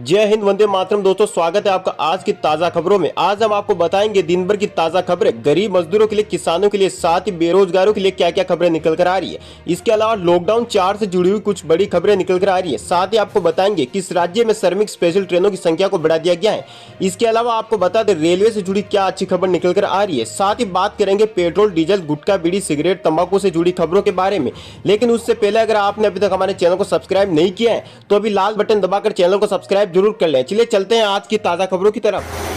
जय हिंद, वंदे मातरम। दोस्तों, स्वागत है आपका आज की ताजा खबरों में। आज हम आपको बताएंगे दिन भर की ताजा खबरें, गरीब मजदूरों के लिए, किसानों के लिए, साथ ही बेरोजगारों के लिए क्या क्या खबरें निकल कर आ रही है। इसके अलावा लॉकडाउन 4 से जुड़ी हुई कुछ बड़ी खबरें निकल कर आ रही है। साथ ही आपको बताएंगे किस राज्य में श्रमिक स्पेशल ट्रेनों की संख्या को बढ़ा दिया गया है। इसके अलावा आपको बता दें रेलवे से जुड़ी क्या अच्छी खबर निकल कर आ रही है। साथ ही बात करेंगे पेट्रोल, डीजल, गुटखा, बीड़ी, सिगरेट, तंबाकू से जुड़ी खबरों के बारे में। लेकिन उससे पहले अगर आपने अभी तक हमारे चैनल को सब्सक्राइब नहीं किया है तो अभी लाल बटन दबाकर चैनल को सब्सक्राइब जरूर कर लें। चलिए चलते हैं आज की ताजा खबरों की तरफ।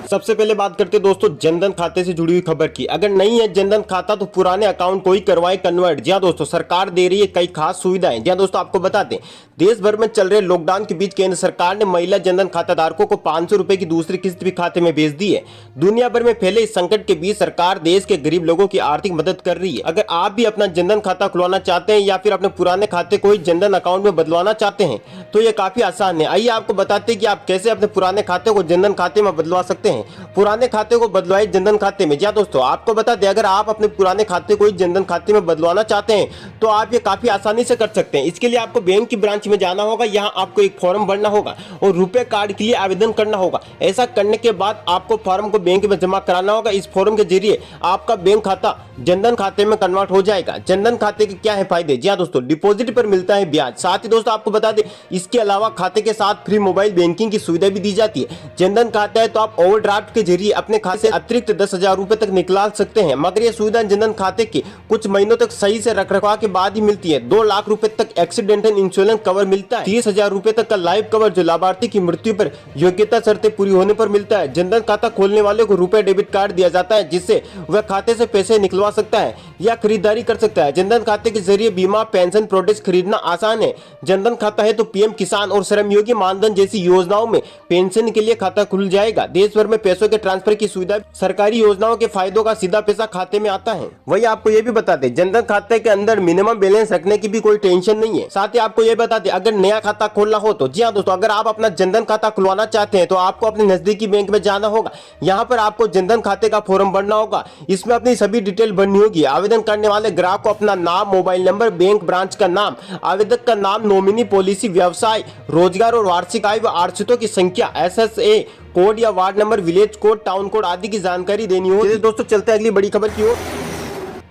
सबसे पहले बात करते हैं दोस्तों जनधन खाते से जुड़ी हुई खबर की। अगर नहीं है जनधन खाता तो पुराने अकाउंट को ही करवाएं कन्वर्ट। जी हां दोस्तों, सरकार दे रही है कई खास सुविधाएं। जी हां दोस्तों, आपको बता दें देश भर में चल रहे लॉकडाउन के बीच केंद्र सरकार ने महिला जनधन खाता धारकों को 500 रुपए की दूसरी किस्त भी खाते में भेज दी है। दुनिया भर में फैले इस संकट के बीच सरकार देश के गरीब लोगों की आर्थिक मदद कर रही है। अगर आप भी अपना जनधन खाता खुलवाना चाहते हैं या फिर अपने पुराने खाते को ही जनधन अकाउंट में बदलवाना चाहते हैं तो ये काफी आसान है। आइए आपको बताते हैं कि आप कैसे अपने पुराने खाते को जनधन खाते में बदलवा सकते हैं। पुराने खाते को बदलवाए जनधन खाते में। जी हां दोस्तों, आपको बता दें अगर आप अपने पुराने खाते को ही जनधन खाते में बदलवाना चाहते हैं तो आप ये काफी आसानी से कर सकते हैं। इसके लिए आपको बैंक की ब्रांच में जाना होगा, यहाँ आपको एक फॉर्म भरना होगा और रुपए कार्ड के लिए आवेदन करना होगा। ऐसा करने के बाद आपको फॉर्म को बैंक में जमा कराना होगा। इस फॉर्म के जरिए आपका बैंक खाता जनधन खाते में कन्वर्ट हो जाएगा। जनधन खाते के क्या है फायदे? जी हां दोस्तों, डिपॉजिट पर मिलता है ब्याज। साथ ही दोस्तों आपको बता दें इसके अलावा खाते के साथ फ्री मोबाइल बैंकिंग की सुविधा भी दी जाती है। जनधन खाता है तो आप ओवरड्राफ्ट के जरिए अपने खाते से अतिरिक्त 10,000 रुपए तक निकाल सकते हैं। मगर यह सुविधा जनधन खाते के कुछ महीनों तक सही से रखरखाव के बाद ही मिलती है। 2 लाख रुपए तक एक्सीडेंटल इंश्योरेंस कवर मिलता है। 30,000 रुपए तक का लाइफ कवर जो लाभार्थी की मृत्यु पर योग्यता शर्तें पूरी होने पर मिलता है। जनधन खाता खोलने वाले को रुपए डेबिट कार्ड दिया जाता है जिससे वह खाते से पैसे निकलवा सकता है या खरीदारी कर सकता है। जनधन खाते के जरिए बीमा, पेंशन प्रोडक्ट्स खरीदना आसान है। जनधन खाता है तो पीएम किसान और श्रमयोगी मानधन जैसी योजनाओं में पेंशन के लिए खाता खुल जाएगा। देश भर में पैसों के ट्रांसफर की सुविधा, सरकारी योजनाओं के फायदों का सीधा पैसा खाते में आता है। वही आपको ये भी बता दें जनधन खाते के अंदर मिनिमम बैलेंस रखने की भी कोई टेंशन नहीं है। साथ ही आपको ये बता दें अगर नया खाता खोलना हो तो जी हाँ दोस्तों, अगर आप अपना जनधन खाता खुलवाना चाहते हैं तो आपको अपने नजदीकी बैंक में जाना होगा। यहाँ पर आपको जनधन खाते का फॉर्म भरना होगा। इसमें अपनी सभी डिटेल भरनी होगी। आवेदन करने वाले ग्राहक को अपना नाम, मोबाइल नंबर, बैंक ब्रांच का नाम, आवेदक का नाम, नॉमिनी, पॉलिसी, व्यवसाय, रोजगार और वार्षिक आय व आश्रितों की संख्या, SSA कोड या ward number, village code, town code आदि की जानकारी देनी होगी। दोस्तों चलते हैं अगली बड़ी खबर की ओर।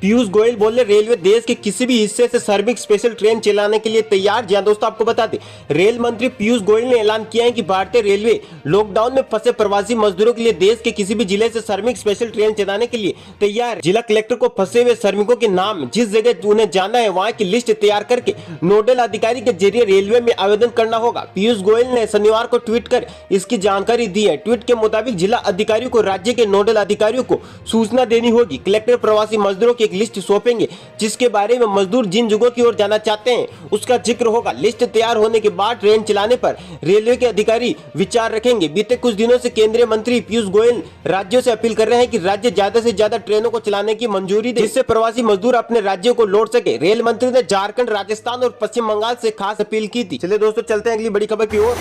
पीयूष गोयल बोले रेलवे देश के किसी भी हिस्से से श्रमिक स्पेशल ट्रेन चलाने के लिए तैयार। जी हां दोस्तों, आपको बता दें रेल मंत्री पीयूष गोयल ने ऐलान किया है कि भारतीय रेलवे लॉकडाउन में फंसे प्रवासी मजदूरों के लिए देश के किसी भी जिले से श्रमिक स्पेशल ट्रेन चलाने के लिए तैयार। जिला कलेक्टर को फंसे हुए श्रमिकों के नाम, जिस जगह उन्हें जाना है वहां की लिस्ट तैयार करके नोडल अधिकारी के जरिए रेलवे में आवेदन करना होगा। पीयूष गोयल ने शनिवार को ट्वीट कर इसकी जानकारी दी है। ट्वीट के मुताबिक जिला अधिकारियों को राज्य के नोडल अधिकारियों को सूचना देनी होगी। कलेक्टर प्रवासी मजदूरों की लिस्ट सौंपेंगे जिसके बारे में मजदूर जिन जगहों की ओर जाना चाहते हैं उसका जिक्र होगा। लिस्ट तैयार होने के बाद ट्रेन चलाने पर रेलवे के अधिकारी विचार रखेंगे। बीते कुछ दिनों से केंद्रीय मंत्री पीयूष गोयल राज्यों से अपील कर रहे हैं कि राज्य ज्यादा से ज्यादा ट्रेनों को चलाने की मंजूरी दे जिससे प्रवासी मजदूर अपने राज्यों को लौट सके। रेल मंत्री ने झारखंड, राजस्थान और पश्चिम बंगाल से खास अपील की थी। चलिए दोस्तों चलते हैं अगली बड़ी खबर की ओर।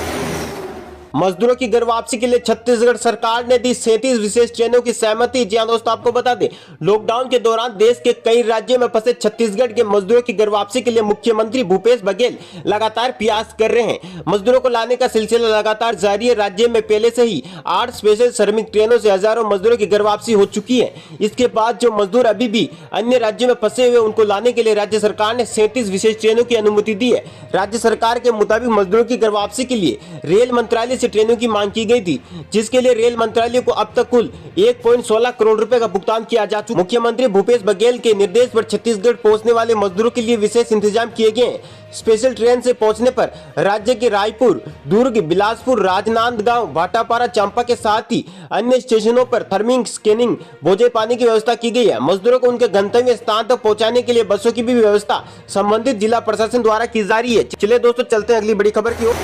मजदूरों की घर वापसी के लिए छत्तीसगढ़ सरकार ने दी 37 विशेष ट्रेनों की सहमति। जी हां दोस्तों, आपको बता दें लॉकडाउन के दौरान देश के कई राज्यों में फंसे छत्तीसगढ़ के मजदूरों की घर वापसी के लिए मुख्यमंत्री भूपेश बघेल लगातार प्रयास कर रहे हैं। मजदूरों को लाने का सिलसिला लगातार जारी है। राज्य में पहले से ही 8 स्पेशल श्रमिक ट्रेनों से हजारों मजदूरों की घर वापसी हो चुकी है। इसके बाद जो मजदूर अभी भी अन्य राज्यों में फंसे हुए उनको लाने के लिए राज्य सरकार ने 37 विशेष ट्रेनों की अनुमति दी है। राज्य सरकार के मुताबिक मजदूरों की घर वापसी के लिए रेल मंत्रालय से ट्रेनों की मांग की गई थी जिसके लिए रेल मंत्रालय को अब तक कुल 1.16 करोड़ रुपए का भुगतान किया जा चुका। मुख्यमंत्री भूपेश बघेल के निर्देश पर छत्तीसगढ़ पहुंचने वाले मजदूरों के लिए विशेष इंतजाम किए गए हैं। स्पेशल ट्रेन से पहुंचने पर राज्य के रायपुर, दुर्ग, बिलासपुर, राजनांदगांव, भाटापारा, चंपा के साथ ही अन्य स्टेशनों पर थर्मिंग, स्कैनिंग, भोजन पानी की व्यवस्था की गई है। मजदूरों को उनके गंतव्य स्थान तक पहुंचाने के लिए बसों की भी व्यवस्था संबंधित जिला प्रशासन द्वारा की जा रही है। चलिए दोस्तों चलते हैं अगली बड़ी खबर की ओर।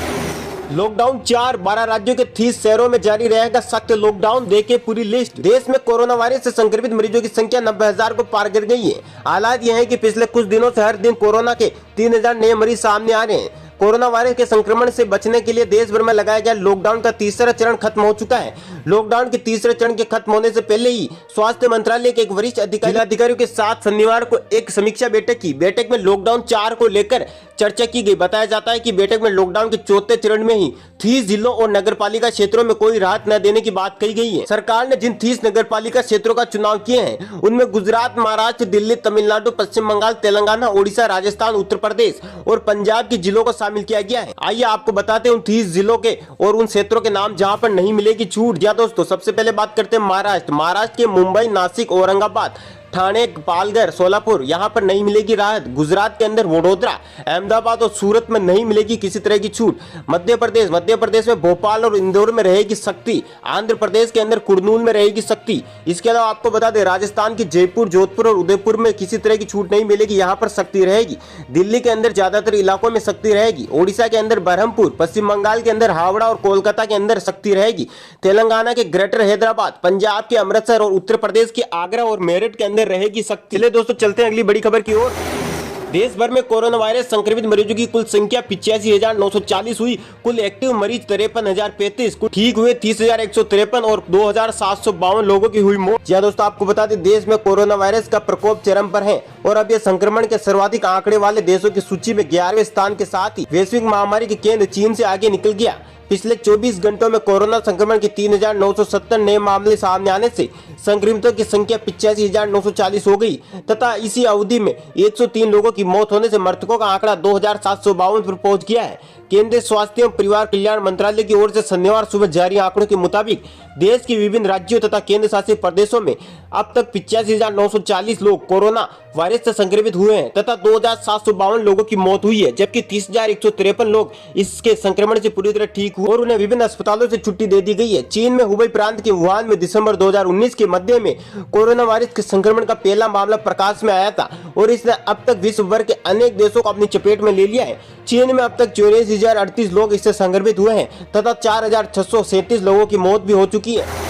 लॉकडाउन 12 राज्यों के 30 शहरों में जारी रहेगा सख्त लॉकडाउन। देखे पूरी लिस्ट। देश में कोरोना वायरस से संक्रमित मरीजों की संख्या 90,000 को पार कर गई है। हालात यह है कि पिछले कुछ दिनों से हर दिन कोरोना के 3,000 नए मरीज सामने आ रहे हैं। कोरोना वायरस के संक्रमण से बचने के लिए देश भर में लगाया गया लॉकडाउन का तीसरा चरण खत्म हो चुका है। लॉकडाउन के तीसरे चरण के खत्म होने से पहले ही स्वास्थ्य मंत्रालय के एक वरिष्ठ अधिकारियों के साथ शनिवार को एक समीक्षा बैठक की। बैठक में लॉकडाउन 4 को लेकर चर्चा की गई। बताया जाता है कि बैठक में लॉकडाउन के चौथे चरण में ही 30 जिलों और नगरपालिका क्षेत्रों में कोई राहत न देने की बात कही गई है। सरकार ने जिन 30 नगरपालिका क्षेत्रों का चुनाव किए हैं उनमें गुजरात, महाराष्ट्र, दिल्ली, तमिलनाडु, पश्चिम बंगाल, तेलंगाना, ओडिशा, राजस्थान, उत्तर प्रदेश और पंजाब के जिलों को शामिल किया गया है। आइए आपको बताते हैं उन 30 जिलों के और उन क्षेत्रों के नाम जहां पर नहीं मिलेगी छूट। जी दोस्तों, सबसे पहले बात करते हैं महाराष्ट्र के मुंबई, नासिक, औरंगाबाद, ठाणे, पालघर, सोलापुर, यहाँ पर नहीं मिलेगी राहत। गुजरात के अंदर वडोदरा, अहमदाबाद और सूरत में नहीं मिलेगी किसी तरह की छूट। मध्य प्रदेश में भोपाल और इंदौर में रहेगी सख्ती। आंध्र प्रदेश के अंदर कुर्नूल में रहेगी सख्ती। इसके अलावा आपको बता दें, राजस्थान की जयपुर, जोधपुर और उदयपुर में किसी तरह की छूट नहीं मिलेगी, यहाँ पर सख्ती रहेगी। दिल्ली के अंदर ज्यादातर इलाकों में सख्ती रहेगी। ओडिशा के अंदर बरहमपुर, पश्चिम बंगाल के अंदर हावड़ा और कोलकाता के अंदर सख्ती रहेगी। तेलंगाना के ग्रेटर हैदराबाद, पंजाब के अमृतसर और उत्तर प्रदेश के आगरा और मेरठ के अंदर रहेगी सख्ती। चलिए दोस्तों, चलते हैं अगली बड़ी खबर की ओर। देश भर में कोरोना वायरस संक्रमित मरीजों की कुल संख्या 85,940 हुई। कुल एक्टिव मरीज 53,035, कुल ठीक हुए 30,153 और 2,752 लोगों की हुई मौत। जी दोस्तों, आपको बता दें, देश में कोरोना वायरस का प्रकोप चरम पर है और अब यह संक्रमण के सर्वाधिक आंकड़े वाले देशों की सूची में 11वें स्थान के साथ ही वैश्विक महामारी के केंद्र चीन से आगे निकल गया। पिछले 24 घंटों में कोरोना संक्रमण के 3,970 नए मामले सामने आने से संक्रमितों की संख्या 85,940 हो गई तथा इसी अवधि में 103 लोगों की मौत होने से मृतकों का आंकड़ा 2,752 पर पहुंच गया है। केंद्रीय स्वास्थ्य एवं परिवार कल्याण मंत्रालय की ओर से शनिवार सुबह जारी आंकड़ों के मुताबिक देश के विभिन्न राज्यों तथा केंद्र शासित प्रदेशों में अब तक 85,940 लोग कोरोना वायरस से संक्रमित हुए हैं तथा 2,752 लोगों की मौत हुई है, जबकि 30,153 लोग इसके संक्रमण से पूरी तरह ठीक हुए और उन्हें विभिन्न अस्पतालों से छुट्टी दे दी गई है। चीन में हुबई प्रांत के वुहान में दिसंबर 2019 के मध्य में कोरोना वायरस के संक्रमण का पहला मामला प्रकाश में आया था और इसने अब तक विश्व भर के अनेक देशों को अपनी चपेट में ले लिया है। चीन में अब तक 84,038 लोग इससे संक्रमित हुए हैं तथा 4,637 लोगों की मौत भी हो चुकी है।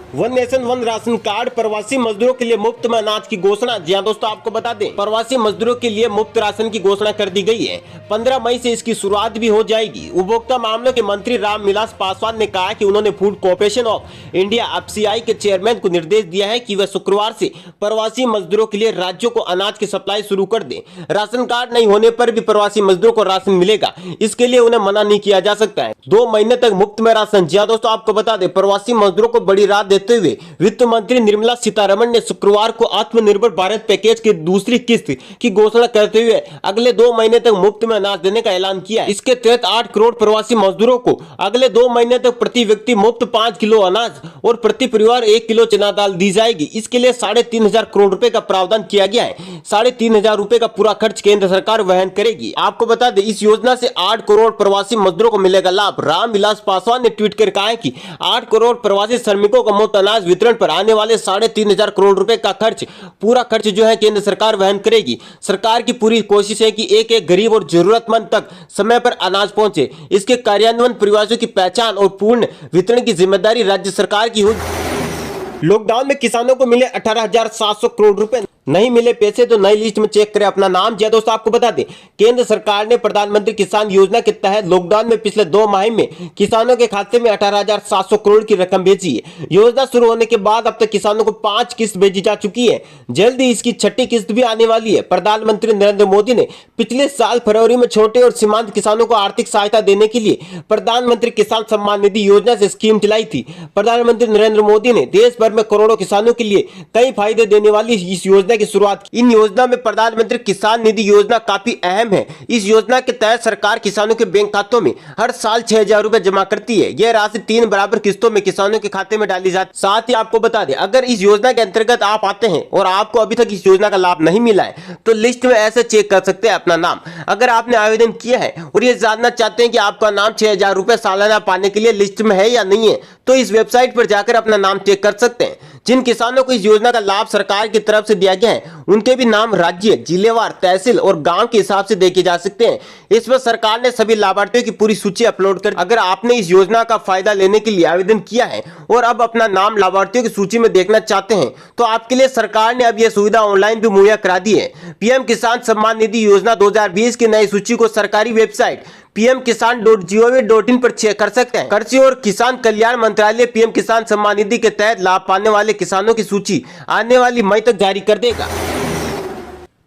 One nation one ration card, प्रवासी मजदूरों के लिए मुफ्त में अनाज की घोषणा। जी दोस्तों, आपको बता दें, प्रवासी मजदूरों के लिए मुफ्त राशन की घोषणा कर दी गई है। 15 मई से इसकी शुरुआत भी हो जाएगी। उपभोक्ता मामलों के मंत्री रामविलास पासवान ने कहा कि उन्होंने food corporation of India FCI के चेयरमैन को निर्देश दिया है कि वह शुक्रवार से प्रवासी मजदूरों के लिए राज्यों को अनाज की सप्लाई शुरू कर दें। राशन कार्ड नहीं होने पर भी प्रवासी मजदूरों को राशन मिलेगा, इसके लिए उन्हें मना नहीं किया जा सकता है। 2 महीने तक मुफ्त में राशन। जी दोस्तों, आपको बता दें, प्रवासी मजदूरों को बड़ी राहत देते हुए वित्त मंत्री निर्मला सीतारमण ने शुक्रवार को आत्मनिर्भर भारत पैकेज की दूसरी किस्त की घोषणा करते हुए अगले 2 महीने तक मुफ्त में अनाज देने का ऐलान किया। इसके तहत 8 करोड़ प्रवासी मजदूरों को अगले 2 महीने तक प्रति व्यक्ति मुफ्त 5 किलो अनाज और प्रति परिवार 1 किलो चना दाल दी जाएगी। इसके लिए 3,500 करोड़ रुपए का प्रावधान किया गया है। 3,500 रुपए का पूरा खर्च केंद्र सरकार वहन करेगी। आपको बता दें, इस योजना से 8 करोड़ प्रवासी मजदूरों को मिलेगा लाभ। रामविलास पासवान ने ट्वीट कर कहा है कि 8 करोड़ प्रवासी श्रमिकों को मुफ्त अनाज वितरण पर आने वाले 3,500 करोड़ रुपए का पूरा खर्च जो है केंद्र सरकार वहन करेगी। सरकार की पूरी कोशिश है कि एक एक गरीब और जरूरतमंद तक समय पर अनाज पहुंचे। इसके कार्यान्वयन, प्रयासों की पहचान और पूर्ण वितरण की जिम्मेदारी राज्य सरकार की होगी। लॉकडाउन में किसानों को मिले 18,700 करोड़ रुपए, नहीं मिले पैसे तो नई लिस्ट में चेक करें अपना नाम। जी दोस्तों, आपको बता दें, केंद्र सरकार ने प्रधानमंत्री किसान योजना के तहत लॉकडाउन में पिछले 2 माह में किसानों के खाते में 18,700 करोड़ की रकम भेजी है। योजना शुरू होने के बाद अब तक किसानों को 5 किस्त भेजी जा चुकी है। जल्द ही इसकी 6ठी किस्त भी आने वाली है। प्रधानमंत्री नरेंद्र मोदी ने पिछले साल फरवरी में छोटे और सीमांत किसानों को आर्थिक सहायता देने के लिए प्रधानमंत्री किसान सम्मान निधि योजना से स्कीम चलाई थी। प्रधानमंत्री नरेंद्र मोदी ने देश भर में करोड़ों किसानों के लिए कई फायदे देने वाली इस योजना की शुरुआत की। इन योजना में प्रधानमंत्री किसान निधि योजना काफी अहम है। इस योजना के तहत सरकार किसानों के बैंक खातों में हर साल 6,000 रुपए जमा करती है। यह राशि 3 बराबर किस्तों में किसानों के खाते में डाली जाती है। साथ ही आपको बता दें, अगर इस योजना के अंतर्गत आप आते हैं और आपको अभी तक इस योजना का लाभ नहीं मिला है तो लिस्ट में ऐसे चेक कर सकते हैं अपना नाम। अगर आपने आवेदन किया है और ये जानना चाहते हैं कि आपका नाम 6,000 रुपए सालाना पाने के लिए लिस्ट में है या नहीं है, तो इस वेबसाइट पर जाकर अपना नाम चेक कर सकते हैं। जिन किसानों को इस योजना का लाभ सरकार की तरफ से दिया गया है उनके भी नाम राज्य, जिलेवार, तहसील और गांव के हिसाब से देखे जा सकते हैं। इसमें सरकार ने सभी लाभार्थियों की पूरी सूची अपलोड कर। अगर आपने इस योजना का फायदा लेने के लिए आवेदन किया है और अब अपना नाम लाभार्थियों की सूची में देखना चाहते हैं तो आपके लिए सरकार ने अब यह सुविधा ऑनलाइन भी मुहैया करा दी है। पीएम किसान सम्मान निधि योजना 2020 की नई सूची को सरकारी वेबसाइट pmkisan.gov.in पर चेक कर सकते हैं। कृषि और किसान कल्याण मंत्रालय पीएम किसान सम्मान निधि के तहत लाभ पाने वाले किसानों की सूची आने वाली मई तक जारी कर देगा।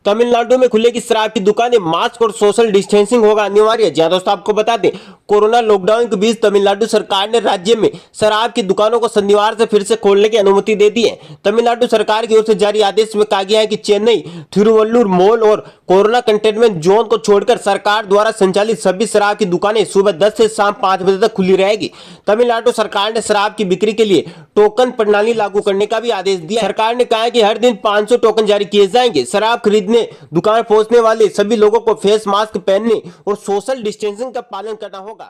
तमिलनाडु में खुलेगी शराब की दुकानें, मास्क और सोशल डिस्टेंसिंग होगा अनिवार्य। जहां दोस्तों आपको बता दें, कोरोना लॉकडाउन के बीच तमिलनाडु सरकार ने राज्य में शराब की दुकानों को शनिवार से फिर से खोलने की अनुमति दे दी है। तमिलनाडु सरकार की ओर से जारी आदेश में कहा गया है कि चेन्नई, थिरुवल्लुर मॉल और कोरोना कंटेनमेंट जोन को छोड़कर सरकार द्वारा संचालित सभी शराब की दुकानें सुबह 10 से शाम 5 बजे तक खुली रहेगी। तमिलनाडु सरकार ने शराब की बिक्री के लिए टोकन प्रणाली लागू करने का भी आदेश दिया। सरकार ने कहा है कि हर दिन 500 टोकन जारी किए जाएंगे। शराब खरीदने दुकान पहुंचने वाले सभी लोगों को फेस मास्क पहनने और सोशल डिस्टेंसिंग का पालन करना होगा।